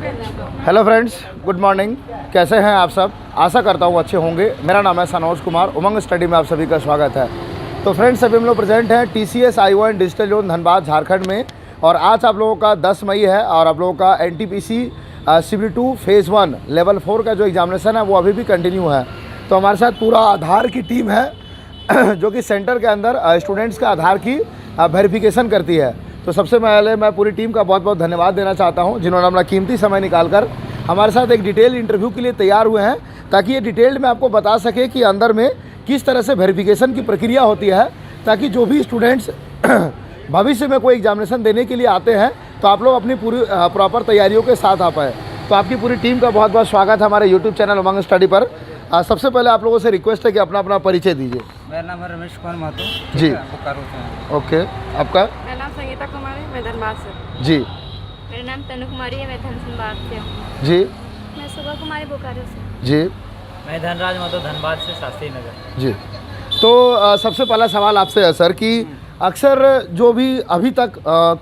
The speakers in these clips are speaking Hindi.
Hello friends, good morning. कैसे हैं आप सब? आशा करता हूँ अच्छे होंगे। मेरा नाम है सनोज कुमार। उमंग स्टडी में आप सभी का स्वागत है। तो फ्रेंड्स, अभी हम लोग प्रेजेंट हैं TCS I1 digital zone Dhanbad Jharkhand में, और आज आप लोगों का 10 मई है और आप लोगों का NTPC CB2 फेज़ 1 लेवल 4 का जो एग्जामिनेशन है वो अभी भी कंटिन्यू है। तो हमारे साथ पूरा आधार की टीम है जो कि सेंटर के अंदर स्टूडेंट्स का आधार की वेरिफिकेशन करती है। तो सबसे पहले मैं पूरी टीम का बहुत बहुत धन्यवाद देना चाहता हूं, जिन्होंने अपना कीमती समय निकालकर हमारे साथ एक डिटेल इंटरव्यू के लिए तैयार हुए हैं, ताकि ये डिटेल्ड में आपको बता सके कि अंदर में किस तरह से वेरिफिकेशन की प्रक्रिया होती है, ताकि जो भी स्टूडेंट्स भविष्य में कोई एग्जामिनेशन देने के लिए आते हैं तो आप लोग अपनी पूरी प्रॉपर तैयारियों के साथ आ पाए। तो आपकी पूरी टीम का बहुत बहुत स्वागत है हमारे यूट्यूब चैनल उमंग स्टडी पर। सबसे पहले आप लोगों से रिक्वेस्ट है कि अपना अपना परिचय दीजिए। मेरा नाम है रमेश कुमार महतो जी। बोकारो से। ओके, आपका? मेरा नाम संगीता कुमारी, मैं धनबाद से। जी। मेरा नाम तनु कुमारी है, मैं धनबाद से हूँ। जी। मैं सुबह कुमारी बोकारो से। जी। मैं धनराज महतो धनबाद से, शास्त्री नगर। जी। तो सबसे पहला सवाल आपसे है सर कि अक्सर जो भी अभी तक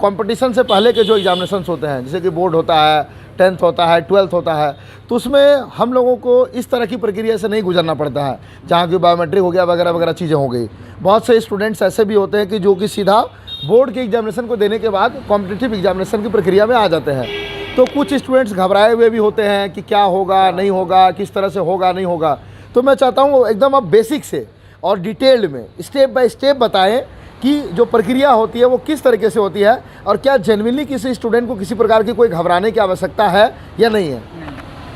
कंपटीशन से पहले के जो एग्जामिनेशंस होते हैं, जैसे कि बोर्ड होता है, 10th होता है, 12th होता है, तो उसमें हम लोगों को इस तरह की प्रक्रिया से नहीं गुजरना पड़ता है, जहाँ की बायोमेट्रिक हो गया वगैरह वगैरह चीज़ें हो गई। बहुत से स्टूडेंट्स ऐसे भी होते हैं कि जो कि सीधा बोर्ड के एग्जामिनेशन को देने के बाद कॉम्पिटिटिव एग्जामिनेशन की प्रक्रिया में आ जाते हैं। तो कुछ स्टूडेंट्स घबराए हुए भी होते हैं कि क्या होगा, नहीं होगा, किस तरह से होगा, नहीं होगा। तो मैं चाहता हूँ एकदम आप बेसिक से और डिटेल्ड में स्टेप बाय स्टेप बताएं कि जो प्रक्रिया होती है वो किस तरीके से होती है, और क्या जेन्युइनली किसी स्टूडेंट को किसी प्रकार की कोई घबराने की आवश्यकता है या नहीं है।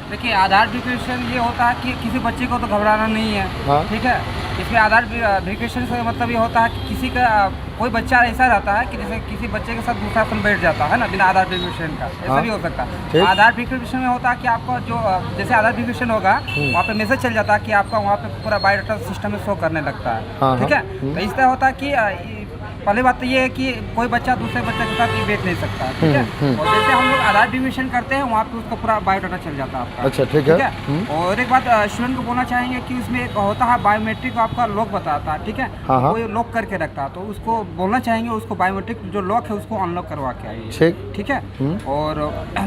देखिए, आधार वेरिफिकेशन ये होता है कि किसी बच्चे को तो घबराना नहीं है। हाँ। ठीक है। इसमें आधार वेरिफिकेशन से मतलब ये होता है कि किसी का कोई बच्चा ऐसा रहता है कि जैसे किसी बच्चे के साथ दूसरा सन बैठ जाता है ना, बिना आधार वेरिफिकेशन का, ऐसा भी हो सकता है। आधार वेरिफिकेशन में होता है कि आपका जो जैसे आधार वेरिफिकेशन होगा वहाँ पे मैसेज चल जाता है कि आपका वहाँ पे पूरा बायोडाटा सिस्टम में शो करने लगता है। ठीक है। तो इस तरह होता है कि पहली बात तो ये है कि कोई बच्चा दूसरे बच्चे के साथ ये बैठ नहीं सकता। ठीक है। और जैसे हम लोग आधार वेरिफिकेशन करते हैं वहाँ पे उसका पूरा बायोडाटा चल जाता है आपका। अच्छा, ठीक है। और एक बात स्टूडेंट को बोलना चाहेंगे कि उसमें एक होता है बायोमेट्रिक, आपका लॉक बताता है। ठीक है। कोई लॉक करके रखता है तो उसको बोलना चाहेंगे उसको बायोमेट्रिक जो लॉक है उसको अनलॉक करवा के आइए। ठीक है। और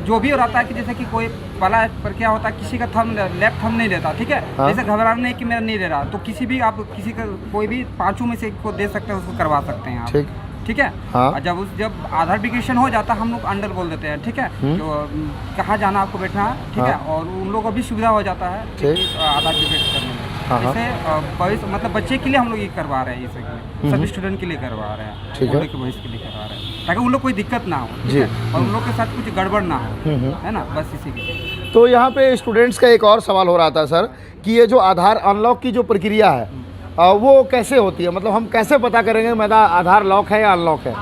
जो भी रहता है कि जैसे कि कोई पहला प्रक्रिया होता है किसी का थंब लेफ्ट थंब नहीं देता। ठीक है। जैसे घबराना नहीं कि मेरा नहीं दे रहा, तो किसी भी आप किसी का कोई भी पांचों में से को दे सकते हैं, उसको करवा सकते हैं। ठीक है। और जब आधार वेरिफिकेशन हो जाता है हम लोग अंडर बोल देते हैं। ठीक है। तो कहाँ जाना आपको बैठना है। ठीक है। और उन लोगों को भी सुविधा हो जाता है आधार वेरिफिकेशन करने में। जैसे भविष्य मतलब बच्चे के लिए हम लोग ये करवा रहे हैं, इसे सभी स्टूडेंट के लिए करवा रहे हैं, उन के भविष्य के लिए करवा रहे हैं, ताकि उन लोग कोई दिक्कत ना हो। ठीक है। और उन लोग के साथ कुछ गड़बड़ ना हो, है ना, बस इसी के लिए। तो यहाँ पे स्टूडेंट्स का एक और सवाल हो रहा था सर कि ये जो आधार अनलॉक की जो प्रक्रिया है वो कैसे होती है, मतलब हम कैसे पता करेंगे मेरा आधार लॉक है या अनलॉक है?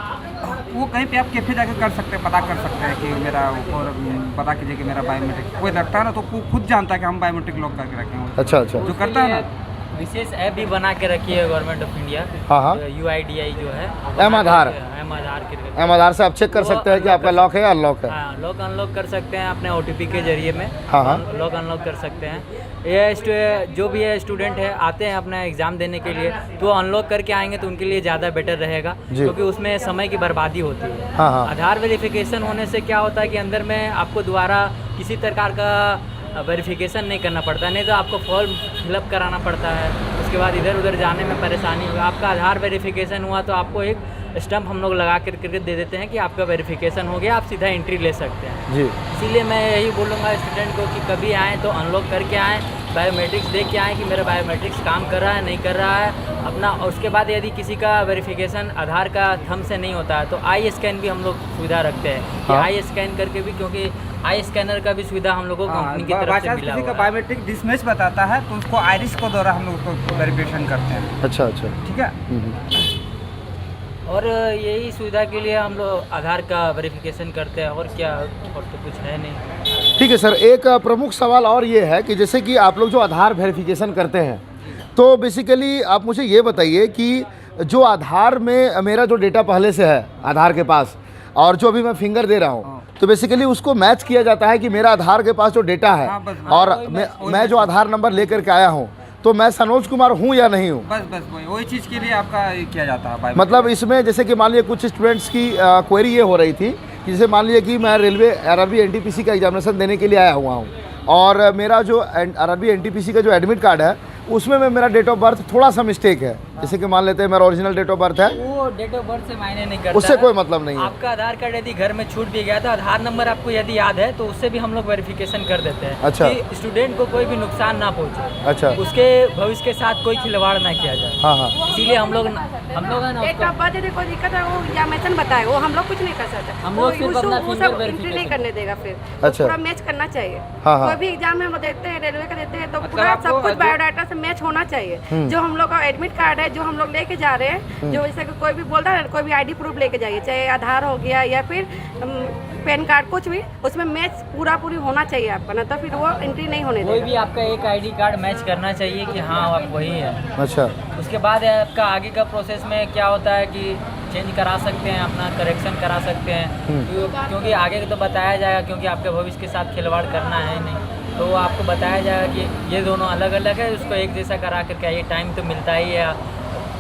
वो कहीं पे आप कैफे जाकर कर सकते हैं, पता कर सकते हैं कि मेरा, और पता कीजिए कि मेरा बायोमेट्रिक कोई रखता है ना, तो खुद जानता है कि हम बायोमेट्रिक लॉक करके रखे हैं। अच्छा अच्छा। जो करता है ना, विशेष ऐप भी बना के रखी है गवर्नमेंट ऑफ इंडिया। हाँ। UIDI जो है एम आधार से आप चेक कर सकते हैं कि आपका लॉक है या अनलॉक है। हाँ, लॉक अनलॉक कर सकते हैं अपने OTP के जरिए में। हाँ। लॉक अनलॉक कर सकते हैं। ये जो भी है स्टूडेंट है आते हैं अपना एग्जाम देने के लिए, तो अनलॉक करके आएंगे तो उनके लिए ज़्यादा बेटर रहेगा, क्योंकि उसमें समय की बर्बादी होती है। हाँ। आधार वेरिफिकेशन होने से क्या होता है कि अंदर में आपको दोबारा किसी प्रकार का वेरिफिकेशन नहीं करना पड़ता, नहीं तो आपको फॉर्म फिलअप कराना पड़ता है, उसके बाद इधर उधर जाने में परेशानी होगी। आपका आधार वेरिफिकेशन हुआ तो आपको एक स्टम्प हम लोग लगा करके दे देते हैं कि आपका वेरिफिकेशन हो गया, आप सीधा एंट्री ले सकते हैं। जी। इसीलिए मैं यही बोलूँगा स्टूडेंट को कि कभी आएँ तो अनलॉक करके आएँ, बायोमेट्रिक्स देख के आएँ कि मेरा बायोमेट्रिक्स काम कर रहा है नहीं कर रहा है अपना। उसके बाद यदि किसी का वेरिफिकेशन आधार का थंब से नहीं होता है तो आई स्कैन भी हम लोग सुविधा रखते हैं कि आई स्कैन करके भी, क्योंकि आई स्कैनर का भी सुविधा हम लोगों को कंपनी की तरफ से मिला किसी का बायोमेट्रिक डिसमैच बताता है तो उसको आइरिस को द्वारा हम लोग उसको वेरिफिकेशन करते हैं। अच्छा अच्छा। ठीक है। और यही सुविधा के लिए हम लोग आधार का वेरिफिकेशन करते हैं, और क्या, और तो कुछ है नहीं। ठीक है सर, एक प्रमुख सवाल और ये है कि जैसे कि आप लोग जो आधार वेरिफिकेशन करते हैं, तो बेसिकली आप मुझे ये बताइए कि जो आधार में मेरा जो डेटा पहले से है आधार के पास, और जो अभी मैं फिंगर दे रहा हूँ, तो बेसिकली उसको मैच किया जाता है कि मेरा आधार के पास जो डेटा है और मैं जो आधार नंबर लेकर के आया हूँ, तो मैं सनोज कुमार हूँ या नहीं हूँ? बस वही चीज़ के लिए आपका किया जाता है। मतलब इसमें जैसे कि मान लीजिए कुछ स्टूडेंट्स की क्वेरी ये हो रही थी जैसे मान लीजिए कि मैं रेलवे आरआरबी एनटीपीसी का एग्जामिनेशन देने के लिए आया हुआ हूँ और मेरा जो आरआरबी एनटीपीसी का जो एडमिट कार्ड है उसमें मेरा डेट ऑफ बर्थ थोड़ा सा मिस्टेक है, जैसे कि मान लेते हैं मेरा ओरिजिनल डेट ऑफ बर्थ है, वो डेट ऑफ बर्थ से मायने नहीं करता, उससे कोई मतलब नहीं है। आपका आधार कार्ड यदि घर में छूट भी गया तो आधार नंबर आपको यदि याद है तो उससे भी हम लोग वेरिफिकेशन कर देते हैं। अच्छा। कि स्टूडेंट को कोई भी नुकसान ना पहुंचे, अच्छा, उसके भविष्य के साथ कोई खिलवाड़ ना किया जाए। हाँ हाँ, इसीलिए हम लोग है ना डेट ऑफ बर्थ यदि कोई दिक्कत है वो एग्जामिनेशन बताए, वो हम लोग कुछ नहीं कर सकते, हम लोग सिर्फ अपना वो फिंगर सब एंट्री नहीं करने देगा, फिर अच्छा। पूरा मैच करना चाहिए। हाँ, हाँ। कोई भी एग्जाम में हम देते हैं, रेलवे का देते हैं तो मतलब पूरा आपको सब कुछ जो- बायोडाटा से मैच होना चाहिए। जो हम लोग का एडमिट कार्ड है जो हम लोग लेके जा रहे हैं, जो जैसे कि कोई भी बोल रहा है कोई भी आईडी प्रूफ लेके जाइए, चाहे आधार हो गया या फिर पैन कार्ड, कुछ भी उसमें मैच पूरी होना चाहिए आपका, ना तो फिर वो एंट्री नहीं होने कोई देगा। भी आपका एक आईडी कार्ड मैच करना चाहिए कि हाँ आप वही है। अच्छा, उसके बाद आपका आगे का प्रोसेस में क्या होता है कि चेंज करा सकते हैं, अपना करेक्शन करा सकते हैं, क्योंकि आगे तो बताया जाएगा, क्योंकि आपके भविष्य के साथ खिलवाड़ करना है नहीं, तो वो आपको बताया जाएगा कि ये दोनों अलग अलग है, उसको एक जैसा करा करके आइए, टाइम तो मिलता ही है।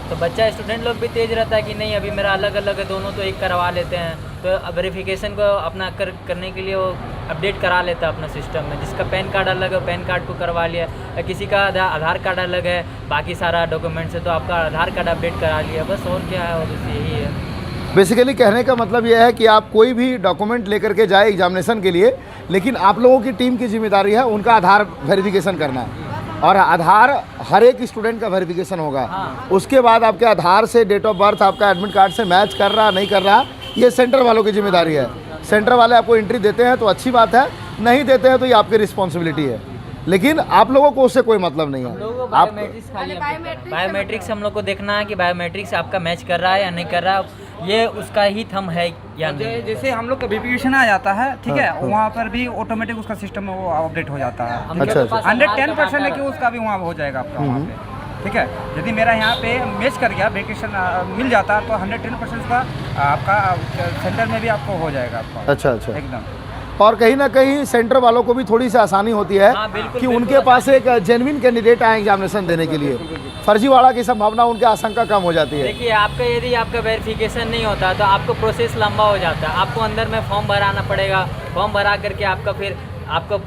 तो बच्चा स्टूडेंट लोग भी तेज़ रहता है कि नहीं अभी मेरा अलग अलग है, दोनों तो एक करवा लेते हैं, तो वेरिफिकेशन को अपना करने के लिए वो अपडेट करा लेता है अपना सिस्टम में। जिसका पैन कार्ड अलग है पैन कार्ड को करवा लिया, या किसी का आधार कार्ड अलग है बाकी सारा डॉक्यूमेंट्स है तो आपका आधार कार्ड अपडेट करा लिया, बस और क्या है, और बस यही है। बेसिकली कहने का मतलब यह है कि आप कोई भी डॉक्यूमेंट लेकर के जाए एग्जामिनेशन के लिए, लेकिन आप लोगों की टीम की जिम्मेदारी है उनका आधार वेरिफिकेशन करना है, और आधार हर एक स्टूडेंट का वेरिफिकेशन होगा। हाँ। उसके बाद आपके आधार से डेट ऑफ बर्थ आपका एडमिट कार्ड से मैच कर रहा नहीं कर रहा, ये सेंटर वालों की जिम्मेदारी है। सेंटर वाले आपको एंट्री देते हैं तो अच्छी बात है, नहीं देते हैं तो ये आपकी रिस्पॉन्सिबिलिटी है, लेकिन आप लोगों को उससे कोई मतलब नहीं हम लोगों है। को आप बायोमेट्रिक्स हम लोग को देखना है कि बायोमेट्रिक्स आपका मैच कर रहा है या नहीं कर रहा है, ये उसका ही थंब है या नहीं। जैसे हम लोग का वेरिफिकेशन आ जाता है, ठीक है, वहाँ पर भी ऑटोमेटिक उसका सिस्टम में वो अपडेट हो जाता है। हम अच्छा, लोग के पास आधार 110% है का कि उसका भी वहाँ हो जाएगा आपका वहाँ पे, ठीक है। यदि मेरा यहाँ पे मैच कर गया वेरिफिकेशन मिल जाता तो 110% का आपका सेंटर में भी आपको हो जाएगा आपका। अच्छा अच्छा, एकदम। और कहीं ना कहीं सेंटर वालों को भी थोड़ी सी आसानी होती है हाँ, बिल्कुल, कि बिल्कुल उनके पास एक जेन्युइन कैंडिडेट आए एग्जामिनेशन देने के लिए, फर्जीवाड़ा की संभावना उनके आशंका कम हो जाती है। देखिए आपका यदि आपका वेरिफिकेशन नहीं होता तो आपको प्रोसेस लंबा हो जाता है, आपको अंदर में फॉर्म भराना पड़ेगा, फॉर्म भरा करके आपका फिर आपको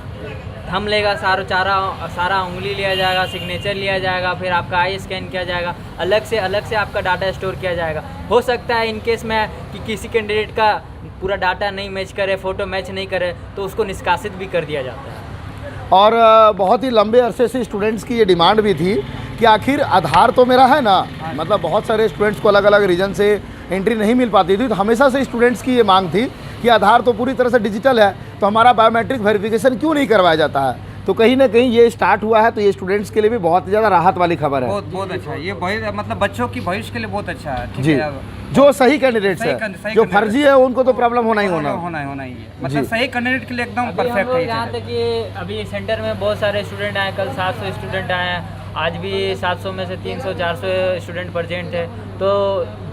थंब लेगा, सारा उंगली लिया जाएगा, सिग्नेचर लिया जाएगा, फिर आपका आई स्कैन किया जाएगा, अलग से आपका डाटा स्टोर किया जाएगा। हो सकता है इन केस में कि किसी कैंडिडेट का पूरा डाटा नहीं मैच करे, फ़ोटो मैच नहीं करे तो उसको निष्कासित भी कर दिया जाता है। और बहुत ही लंबे अरसे से स्टूडेंट्स की ये डिमांड भी थी कि आखिर आधार तो मेरा है ना, मतलब बहुत सारे स्टूडेंट्स को अलग अलग रीजन से एंट्री नहीं मिल पाती थी, तो हमेशा से स्टूडेंट्स की ये मांग थी कि आधार तो पूरी तरह से डिजिटल है तो हमारा बायोमेट्रिक वेरिफिकेशन क्यों नहीं करवाया जाता है। तो कहीं ना कहीं ये स्टार्ट हुआ है, तो ये स्टूडेंट्स के लिए भी बहुत ज़्यादा राहत वाली खबर है। बहुत अच्छा है ये, मतलब बच्चों की भविष्य के लिए बहुत अच्छा है, ठीक जी, है। जो सही कैंडिडेट्स सही है, सही जो candidate फर्जी है उनको तो प्रॉब्लम होना ही होना। होना ही है, मतलब सही कैंडिडेट के लिए एकदम अभी हम परफेक्ट लोग है ये यहाँ चीज़। तक कि अभी सेंटर में बहुत सारे स्टूडेंट आए, कल 700 स्टूडेंट आए हैं, आज भी 700 में से 300-400 स्टूडेंट प्रेजेंट थे, तो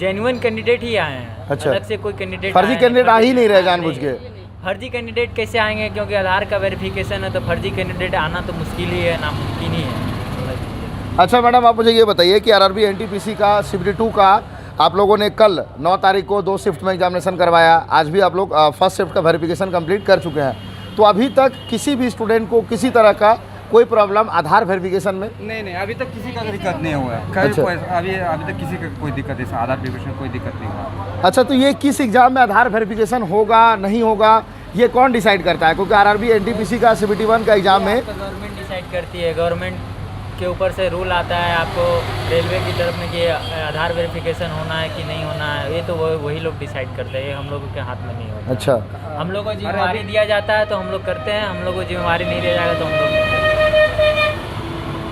जेन्युइन कैंडिडेट ही आए हैं। अच्छा। अलग से कोई कैंडिडेट फर्जी कैंडिडेट आ ही नहीं रहे जानबूझ के। फर्जी कैंडिडेट कैसे आएंगे, क्योंकि आधार का वेरिफिकेशन है तो फर्जी कैंडिडेट आना तो मुश्किल ही है, नामुमकिन ही है। अच्छा मैडम, आप मुझे ये बताइए कि आरआरबी एनटीपीसी का शिफ्ट 2 का आप लोगों ने कल 9 तारीख को 2 शिफ्ट में एग्जामिनेशन करवाया, आज भी आप लोग फर्स्ट शिफ्ट का वेरिफिकेशन कंप्लीट कर चुके हैं, तो अभी तक किसी भी स्टूडेंट को किसी तरह का कोई प्रॉब्लम आधार वेरिफिकेशन में? नहीं, अभी तक किसी का दिक्कत नहीं हुआ है। अच्छा। अभी तक किसी का कोई दिक्कत है, आधार वेरिफिकेशन कोई दिक्कत नहीं हुआ। अच्छा, तो ये किस एग्ज़ाम में आधार वेरिफिकेशन होगा नहीं होगा ये कौन डिसाइड करता है? क्योंकि आरआरबी एनटीपीसी का CBT 1 का एग्ज़ाम में गवर्नमेंट डिसाइड करती है, गवर्नमेंट के ऊपर से रूल आता है आपको रेलवे की तरफ में कि आधार वेरिफिकेशन होना है कि नहीं होना है, ये तो वही लोग डिसाइड करते हैं, ये हम लोगों के हाथ में नहीं होता। अच्छा, हम लोग को जिम्मेवारी दिया जाता है तो हम लोग करते हैं, हम लोग को जिम्मेवारी नहीं दिया जाएगा तो हम लोग नहीं करते।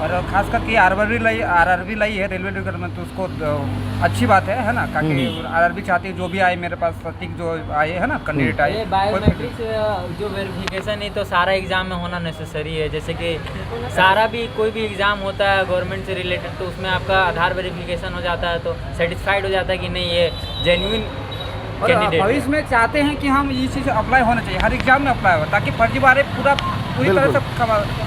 और खास करके आरआरबी लाई है रेलवे डिपार्टमेंट, तो उसको अच्छी बात है ना, ताकि आरआरबी चाहती है जो भी आए मेरे पास प्रतीक जो आए है ना कैंडिडेट आए, ये बायोमेट्रिक्स जो वेरिफिकेशन है तो सारा एग्ज़ाम में होना नेसेसरी है। जैसे कि सारा भी कोई भी एग्ज़ाम होता है गवर्नमेंट से रिलेटेड तो उसमें आपका आधार वेरिफिकेशन हो जाता है तो सेटिस्फाइड हो जाता है कि नहीं ये जेन्युइन और कैंडिडेट। भविष्य में चाहते हैं कि हम ये चीज़ अप्लाई होना चाहिए, हर एग्जाम में अप्लाई हो, ताकि फर्जीवाड़े पूरी तरह से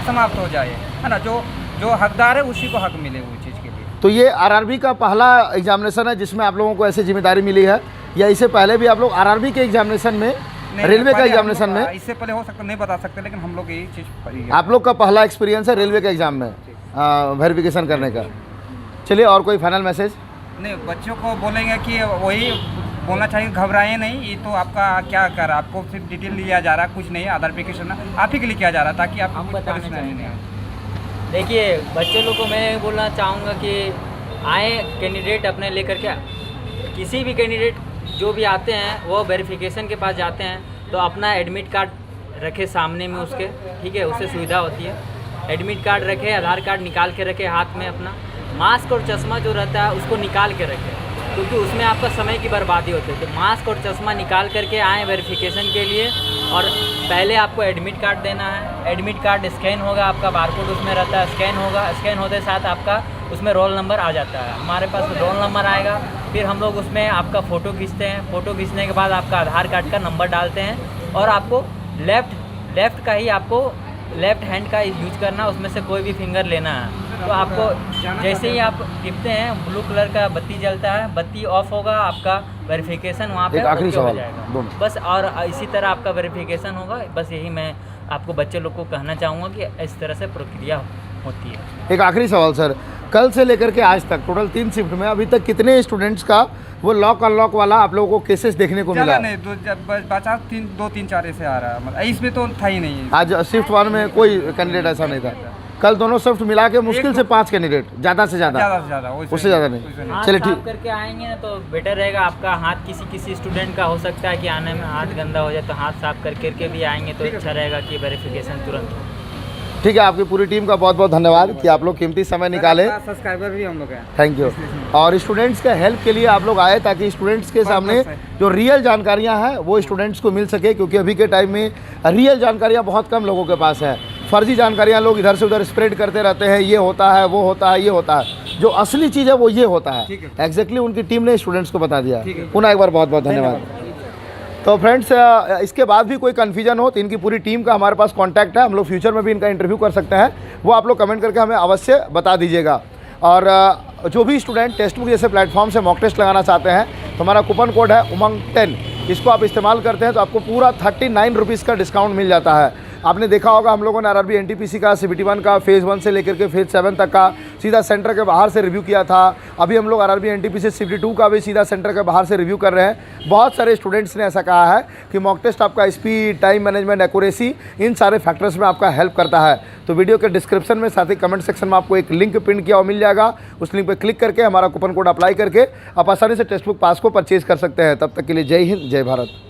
समाप्त हो जाए, है ना। जो हकदार है उसी को हक मिले वो चीज़ के लिए। तो ये आरआरबी का पहला एग्जामिनेशन है जिसमें आप लोगों को ऐसी जिम्मेदारी मिली है, या इससे पहले भी आप लोग आरआरबी के एग्जामिनेशन में रेलवे का पहले हम एग्जामिनेशन लोग, में इससे पहले हो सकता नहीं बता सकते, लेकिन हम लोग यही चीज़ पड़ी है। आप लोग का पहला एक्सपीरियंस है रेलवे के एग्ज़ाम में वेरिफिकेशन करने का। चलिए, और कोई फाइनल मैसेज? नहीं, बच्चों को बोलेंगे कि वही बोलना चाहिए, घबराएं नहीं, ये तो आपका क्या कर रहा है, आपको सिर्फ डिटेल लिया जा रहा है, कुछ नहीं है, आधार वेरिफिकेशन आप ही के लिए किया जा रहा है, ताकि हम आपको बताने परेशानी नहीं हो। देखिए, बच्चे लोग को मैं बोलना चाहूँगा कि आए कैंडिडेट अपने लेकर के, किसी भी कैंडिडेट जो भी आते हैं वो वेरिफिकेशन के पास जाते हैं तो अपना एडमिट कार्ड रखे सामने में उसके, ठीक है, उससे सुविधा होती है। एडमिट कार्ड रखे, आधार कार्ड निकाल के रखे हाथ में अपना, मास्क और चश्मा जो रहता है उसको निकाल के रखे, क्योंकि उसमें आपका समय की बर्बादी होती है। तो मास्क और चश्मा निकाल करके आएँ वेरिफिकेशन के लिए। और पहले आपको एडमिट कार्ड देना है, एडमिट कार्ड स्कैन होगा, आपका बारकोड उसमें रहता है, स्कैन होगा, स्कैन होते साथ आपका उसमें रोल नंबर आ जाता है। हमारे पास रोल नंबर आएगा, फिर हम लोग उसमें आपका फ़ोटो खींचते हैं, फ़ोटो खींचने के बाद आपका आधार कार्ड का नंबर डालते हैं और आपको लेफ़्ट का ही आपको लेफ़्ट हैंड का यूज करना, उसमें से कोई भी फिंगर लेना है। तो आपको जैसे ही आप टिपते हैं ब्लू कलर का बत्ती जलता है, बत्ती ऑफ होगा, आपका वेरिफिकेशन वहाँ पे आखिरी ओके हो सवाल जाएगा बस। और इसी तरह आपका वेरिफिकेशन होगा। बस यही मैं आपको बच्चे लोग को कहना चाहूँगा कि इस तरह से प्रक्रिया होती है। एक आखिरी सवाल सर, कल से लेकर के आज तक टोटल 3 शिफ्ट में अभी तक कितने स्टूडेंट्स का वो लॉक अनलॉक वाला आप लोगों को केसेस देखने को मिला? नहीं, 2-3-4 ऐसे आ रहा है, मतलब इसमें तो था ही नहीं। आज शिफ्ट 1 में कोई कैंडिडेट ऐसा नहीं था। कल दोनों शिफ्ट मिला के मुश्किल से 5 कैंडिडेट, ज़्यादा से ज़्यादा, उससे ज़्यादा नहीं। हाथ चलिए, साफ ठीक। करके आएंगे ना तो बेटर रहेगा। आपका हाथ किसी स्टूडेंट का हो सकता है कि आने में हाथ गंदा हो जाए, तो हाथ साफ करके भी आएंगे तो अच्छा रहेगा कि वेरिफिकेशन तुरंत हो। ठीक है, आपकी पूरी टीम का बहुत बहुत धन्यवाद कि आप लोग कीमती समय निकाले। सब्सक्राइबर भी हम लोग हैं। Thank you. और स्टूडेंट्स के हेल्प के लिए आप लोग आए ताकि स्टूडेंट्स के सामने जो रियल जानकारियां हैं वो स्टूडेंट्स को मिल सके, क्योंकि अभी के टाइम में रियल जानकारियां बहुत कम लोगों के पास है। फर्जी जानकारियां लोग इधर से उधर स्प्रेड करते रहते हैं, ये होता है, वो होता है, ये होता है। जो असली चीज़ है वो ये होता है। एग्जैक्टली उनकी टीम ने स्टूडेंट्स को बता दिया। पुनः एक बार बहुत बहुत धन्यवाद। तो फ्रेंड्स, इसके बाद भी कोई कन्फ्यूजन हो तो इनकी पूरी टीम का हमारे पास कांटेक्ट है, हम लोग फ्यूचर में भी इनका इंटरव्यू कर सकते हैं, वो आप लोग कमेंट करके हमें अवश्य बता दीजिएगा। और जो भी स्टूडेंट टेक्स्ट बुक जैसे प्लेटफॉर्म से मॉक टेस्ट लगाना चाहते हैं तो हमारा कूपन कोड है उमंग 10, इसको आप इस्तेमाल करते हैं तो आपको पूरा 39 रुपीज़ का डिस्काउंट मिल जाता है। आपने देखा होगा हम लोगों ने आरआरबी एनटीपीसी का CBT 1 का फेज़ 1 से लेकर के फेज़ 7 तक का सीधा सेंटर के बाहर से रिव्यू किया था। अभी हम लोग आरआरबी एनटीपीसी CBT 2 का भी सीधा सेंटर के बाहर से रिव्यू कर रहे हैं। बहुत सारे स्टूडेंट्स ने ऐसा कहा है कि मॉक टेस्ट आपका स्पीड, टाइम मैनेजमेंट, एक्यूरेसी, इन सारे फैक्टर्स में आपका हेल्प करता है। तो वीडियो के डिस्क्रिप्शन में साथ ही कमेंट सेक्शन में आपको एक लिंक पिन किया हुआ मिल जाएगा, उस लिंक पर क्लिक करके हमारा कूपन कोड अप्लाई करके आप आसानी से टेक्स्ट बुक पास को परचेज कर सकते हैं। तब तक के लिए जय हिंद, जय भारत।